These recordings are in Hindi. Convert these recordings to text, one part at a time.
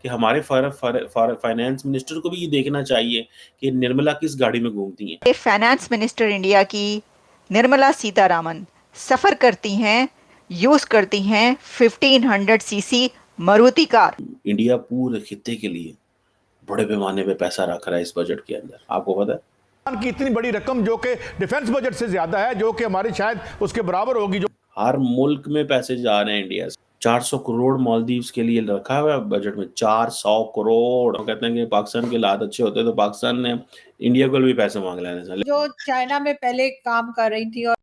कि हमारे फाइनेंस मिनिस्टर को भी ये देखना चाहिए कि निर्मला किस गाड़ी में घूमती हैं। फाइनेंस मिनिस्टर इंडिया की निर्मला सीतारामन सफर करती हैं, यूज करती हैं 1500 सीसी मारुति कार। इंडिया पूरे खित्ते के लिए बड़े पैमाने पे पैसा रख रहा है इस बजट के अंदर, आपको पता है की इतनी बड़ी रकम जो कि डिफेंस बजट से ज्यादा है, जो कि हमारी शायद उसके बराबर होगी। जो हर मुल्क में पैसे जा रहे हैं इंडिया से। 400 करोड़ मालदीव्स के लिए रखा हुआ है बजट में, 400 करोड़। कहते हैं कि पाकिस्तान के हालात अच्छे होते तो पाकिस्तान ने इंडिया को भी पैसे मांग लेने से। जो चाइना में पहले काम कर रही थी। और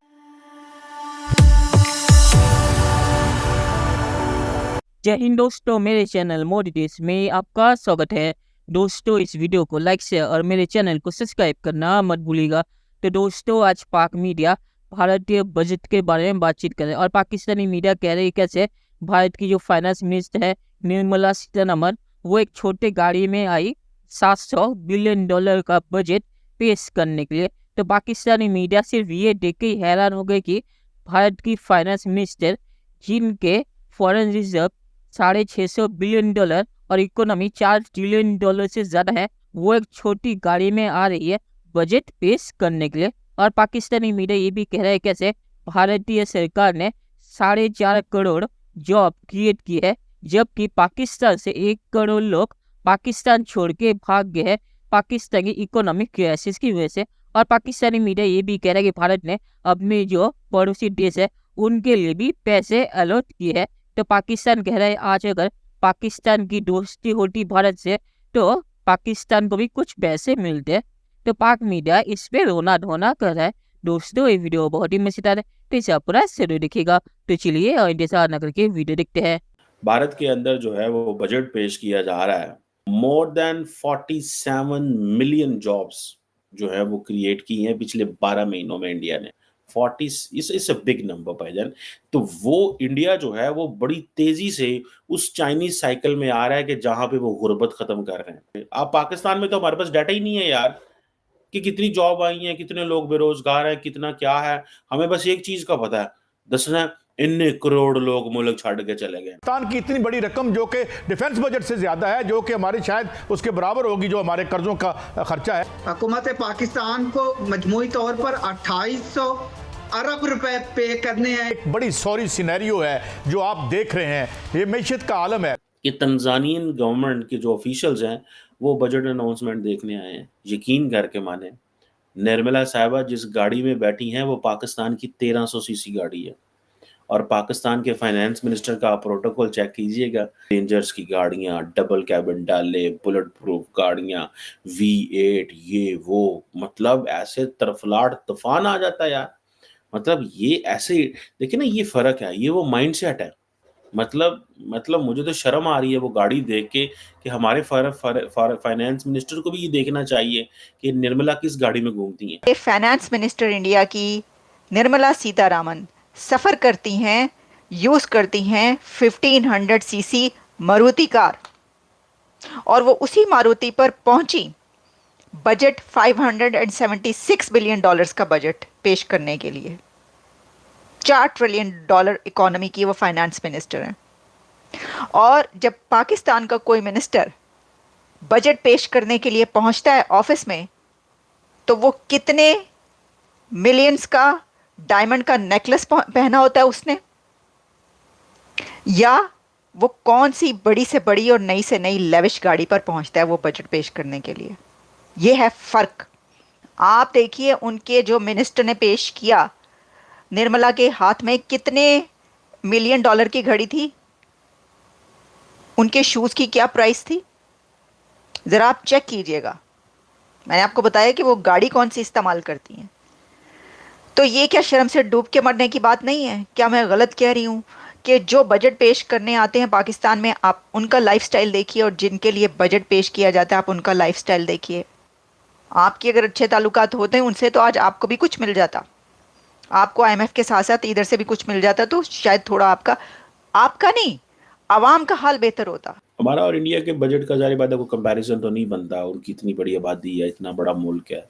जय हिंद दोस्तों, मेरे चैनल मोदी देश में आपका स्वागत है। दोस्तों, इस वीडियो को लाइक शेयर और मेरे चैनल को सब्सक्राइब करना मत भूलिएगा। तो दोस्तों, आज पाक मीडिया भारतीय बजट के बारे में बातचीत कर रहे हैं और पाकिस्तानी मीडिया कह रही है कैसे भारत की जो फाइनेंस मिनिस्टर है निर्मला सीतारमण, वो एक छोटे गाड़ी में आई 700 बिलियन डॉलर का बजट पेश करने के लिए। तो पाकिस्तानी मीडिया सिर्फ ये देख के हैरान हो गए कि भारत की फाइनेंस मिनिस्टर, जिनके फॉरेन रिजर्व 650 बिलियन डॉलर और इकोनॉमी 4 ट्रिलियन डॉलर से ज्यादा है, वो एक छोटी गाड़ी में आ रही है बजट पेश करने के लिए। और पाकिस्तानी मीडिया ये भी कह रहा है कैसे भारतीय सरकार ने 4.5 करोड़ जॉब क्रिएट की है, जबकि पाकिस्तान से 1 करोड़ लोग पाकिस्तान छोड़ के भाग गए हैं पाकिस्तान की इकोनॉमिक क्राइसिस की वजह से। और पाकिस्तानी मीडिया ये भी कह रहा है कि भारत ने अपने जो पड़ोसी देश है उनके लिए भी पैसे अलॉट किए हैं। तो पाकिस्तान कह रहा है आज अगर पाकिस्तान की दोस्ती होती भारत से तो पाकिस्तान को भी कुछ पैसे मिलते हैं। तो पाक मीडिया इस पे रोना धोना कर रहा है। दोस्तों, ये वीडियो बहुत ही मजेदार है, तो इसे आप पूरा जरूर देखिएगा। तो चलिए और इंतजार न करके वीडियो देखते हैं। भारत के अंदर जो है वो बजट पेश किया जा रहा है। मोर देन 47 मिलियन जॉब्स जो है वो क्रिएट की हैं पिछले 12 महीनों में इंडिया ने। 40 इस अ बिग नंबर भाईजान। तो वो इंडिया जो है वो बड़ी तेजी से उस चाइनीज साइकिल में आ रहा है कि जहां पे वो गुर्बत खत्म कर रहे हैं। आप पाकिस्तान में तो हमारे पास डाटा ही नहीं है यार कि कितनी जॉब आई हैं, कितने लोग बेरोजगार हैं, कितना क्या है। हमें बस एक चीज का पता है, दसना इतने करोड़ लोग मुल्क छाड़ के चले गए। पाकिस्तान की इतनी बड़ी रकम जो कि डिफेंस बजट से ज्यादा है, जो कि हमारी शायद उसके बराबर होगी, जो हमारे कर्जों का खर्चा है। हुकूमत पाकिस्तान को मजमूई तौर पर 2800 अरब रुपए पे करने हैं। एक बड़ी सॉरी सिनेरियो है जो आप देख रहे हैं, ये मैशत का आलम है। कि तंजानियन गवर्नमेंट के जो ऑफिशियल्स हैं वो बजट अनाउंसमेंट देखने आए हैं। यकीन करके माने, निर्मला साहिबा जिस गाड़ी में बैठी हैं वो पाकिस्तान की 1300 सीसी गाड़ी है। और पाकिस्तान के फाइनेंस मिनिस्टर का प्रोटोकॉल चेक कीजिएगा, रेंजर्स की गाड़ियां, डबल कैबिन डाले, बुलेट प्रूफ गाड़ियां, V8, ये वो, मतलब ऐसे तरफलाट तूफान आ जाता है यार। मतलब ये ऐसे, देखिए ना, ये फर्क है, ये वो माइंडसेट है। मतलब मुझे तो शर्म आ रही है वो गाड़ी देख के कि हमारे फाइनेंस मिनिस्टर को भी ये देखना चाहिए कि निर्मला किस गाड़ी में घूमती हैं। फाइनेंस मिनिस्टर इंडिया की निर्मला सीतारामन सफर करती हैं, यूज करती हैं 1500 सीसी मारुति कार, और वो उसी मारुति पर पहुंची बजट 576 बिलियन डॉलर्स का बजट पेश करने के लिए। 4 ट्रिलियन डॉलर इकोनॉमी की वो फाइनेंस मिनिस्टर हैं। और जब पाकिस्तान का कोई मिनिस्टर बजट पेश करने के लिए पहुंचता है ऑफिस में, तो वो कितने मिलियंस का डायमंड का नेकलेस पहना होता है उसने, या वो कौन सी बड़ी से बड़ी और नई से नई लेविश गाड़ी पर पहुंचता है वो बजट पेश करने के लिए। ये है फर्क। आप देखिए उनके जो मिनिस्टर ने पेश किया, निर्मला के हाथ में कितने मिलियन डॉलर की घड़ी थी, उनके शूज की क्या प्राइस थी, जरा आप चेक कीजिएगा। मैंने आपको बताया कि वो गाड़ी कौन सी इस्तेमाल करती हैं। तो ये क्या शर्म से डूब के मरने की बात नहीं है? क्या मैं गलत कह रही हूँ कि जो बजट पेश करने आते हैं पाकिस्तान में, आप उनका लाइफस्टाइल देखिए, और जिनके लिए बजट पेश किया जाता है आप उनका लाइफस्टाइल देखिए। आपके अगर अच्छे ताल्लुकात होते हैं उनसे तो आज आपको भी कुछ मिल जाता, आपको IMF के साथ साथ इधर से भी कुछ मिल जाता, तो शायद थोड़ा आपका नहीं, आवाम का हाल बेहतर होता। हमारा और इंडिया के बजट का जारी बात है, कोई कंपैरिजन तो नहीं बनता। उनकी इतनी बड़ी आबादी है, इतना बड़ा मुल्क है,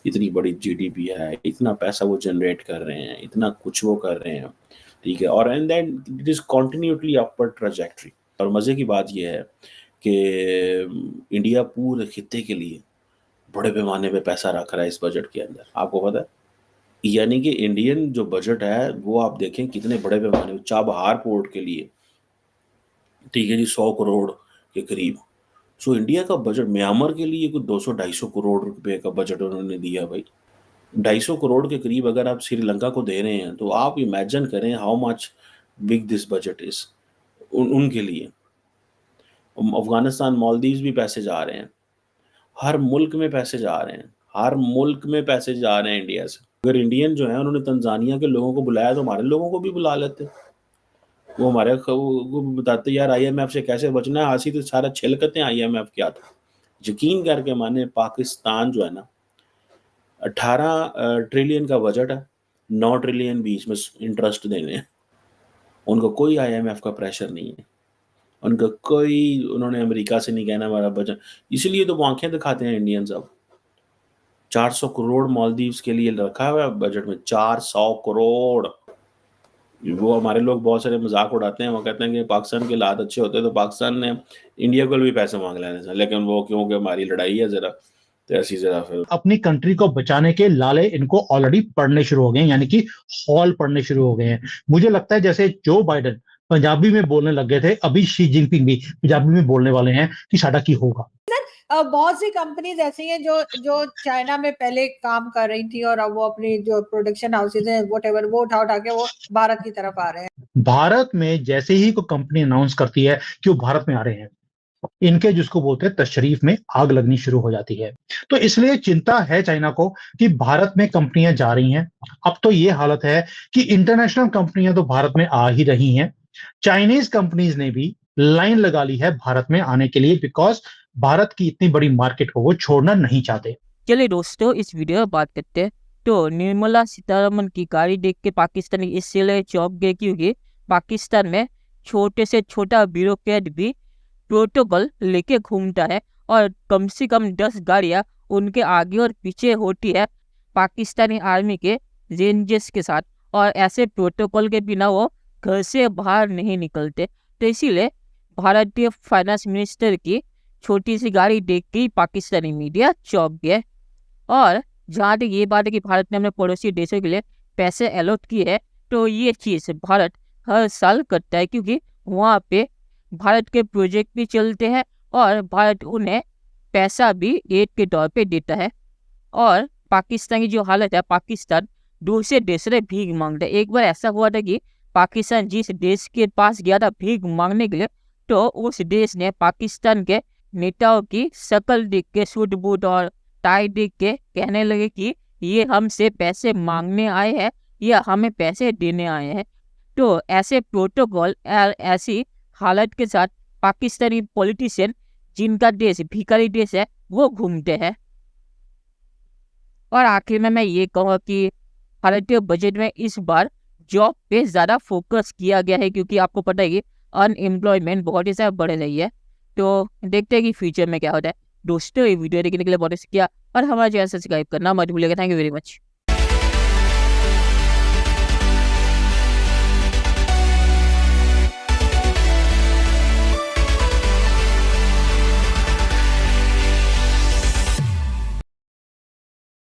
इतनी बड़ी GDP है, इतना पैसा वो जनरेट कर रहे हैं, इतना कुछ वो कर रहे हैं, ठीक है। और and then it is continuously upward trajectory. और मजे की बात यह है कि इंडिया पूरे खित्ते के लिए बड़े पैमाने पे पैसा रख रहा है इस बजट के अंदर, आपको पता है? यानी कि इंडियन जो बजट है वो आप देखें कितने बड़े पैमाने पे, चाबहार पोर्ट के लिए, ठीक है जी, 100 करोड़ के करीब। सो इंडिया का बजट म्यांमार के लिए कुछ 200-250 करोड़ रुपए का बजट उन्होंने दिया भाई। 250 करोड़ के करीब अगर आप श्रीलंका को दे रहे हैं, तो आप इमेजिन करें how much big this budget is उनके लिए। अफगानिस्तान, मालदीव्स भी पैसे जा रहे हैं, हर मुल्क में पैसे जा रहे हैं, हर मुल्क में पैसे जा रहे हैं इंडिया से। अगर इंडियन जो है उन्होंने तंजानिया के लोगों को बुलाया तो हमारे लोगों को भी बुला लेते, वो हमारे को बताते यार IMF से कैसे बचना है, हासी तो सारा छिलकते हैं IMF क्या था। यकीन करके माने पाकिस्तान जो है ना, 18 ट्रिलियन का बजट है, 9 ट्रिलियन बीच में इंटरेस्ट देने हैं। उनको कोई IMF का प्रेशर नहीं है, उनका कोई, उन्होंने अमेरिका से नहीं कहना हमारा बजट, इसलिए तो वो आंखें दिखाते हैं इंडियंस। अब 400 करोड़ मालदीव्स के लिए रखा हुआ है बजट में, 400 करोड़। वो हमारे लोग बहुत सारे मजाक उड़ाते हैं, वो कहते हैं कि पाकिस्तान के हालात अच्छे होते तो पाकिस्तान ने इंडिया को भी पैसे मांग लेने से, लेकिन वो क्योंकि हमारी लड़ाई है जरा, तो ऐसी जरा फिर अपनी कंट्री को बचाने के लाले इनको ऑलरेडी पड़ने शुरू हो गए हैं, यानी कि हॉल पड़ने शुरू हो गए हैं। मुझे लगता है जैसे जो बाइडेन पंजाबी में बोलने लग गए थे, अभी शी जिनपिंग भी पंजाबी में बोलने वाले हैं कि साडा की होगा। बहुत सी कंपनीज ऐसी हैं जो चाइना में पहले काम कर रही थी और अब वो अपनी जो प्रोडक्शन हाउसेज हैं व्हाटएवर वो उठा के वो भारत की तरफ आ रहे हैं। भारत में जैसे ही कोई कंपनी अनाउंस करती है कि वो भारत में आ रहे हैं, इनके जिसको बोलते हैं तशरीफ में आग लगनी शुरू हो जाती है। तो इसलिए चिंता है चाइना को कि भारत में कंपनियां जा रही हैं। अब तो ये हालत है कि इंटरनेशनल कंपनियां तो भारत में आ ही रही हैं, चाइनीज कंपनीज ने भी लाइन लगा ली है भारत में आने के लिए, बिकॉज भारत की इतनी बड़ी मार्केट को वो छोड़ना नहीं चाहते। चलिए दोस्तों, इस वीडियो में बात करते हैं। तो निर्मला सीतारमण की गाड़ी देख के पाकिस्तानी इसलिए चौंक गए क्योंकि पाकिस्तान में छोटे से छोटा ब्यूरोक्रेट भी प्रोटोकॉल लेके घूमता है और कम से कम 10 गाड़ियां उनके आगे और पीछे होती है पाकिस्तानी आर्मी के रेंजर्स के साथ, और ऐसे प्रोटोकॉल के बिना वो घर से बाहर नहीं निकलते। तो इसीलिए भारतीय फाइनेंस मिनिस्टर की छोटी सी गाड़ी देख के ही पाकिस्तानी मीडिया चौंक गया। और जहाँ तक ये बात है कि भारत ने अपने पड़ोसी देशों के लिए पैसे अलॉट किए हैं, तो ये चीज़ भारत हर साल करता है क्योंकि वहाँ पे भारत के प्रोजेक्ट भी चलते हैं और भारत उन्हें पैसा भी एड के तौर पे देता है। और पाकिस्तान की जो हालत है, पाकिस्तान दूसरे देश से भीख मांगता है। एक बार ऐसा हुआ था कि पाकिस्तान जिस देश के पास गया था भीख मांगने के लिए, तो उस देश ने पाकिस्तान के नेताओं की शक्ल देख के, सूट बूट और टाई देख के कहने लगे कि ये हमसे पैसे मांगने आए हैं या हमें पैसे देने आए हैं। तो ऐसे प्रोटोकॉल, ऐसी हालत के साथ पाकिस्तानी पॉलिटिशियन जिनका देश भिखारी देश है वो घूमते हैं। और आखिर में मैं ये कहूँगा कि भारतीय बजट में इस बार जॉब पे ज़्यादा फोकस किया गया है क्योंकि आपको पता है कि अनएम्प्लॉयमेंट बहुत ही ज़्यादा बढ़ रही है। तो देखते हैं कि फ्यूचर में क्या होता है। दोस्तों, ये वीडियो देखने के लिए बहुत शुक्रिया और हमारा चैनल सब्सक्राइब करना मत भूलिएगा। Thank you very much.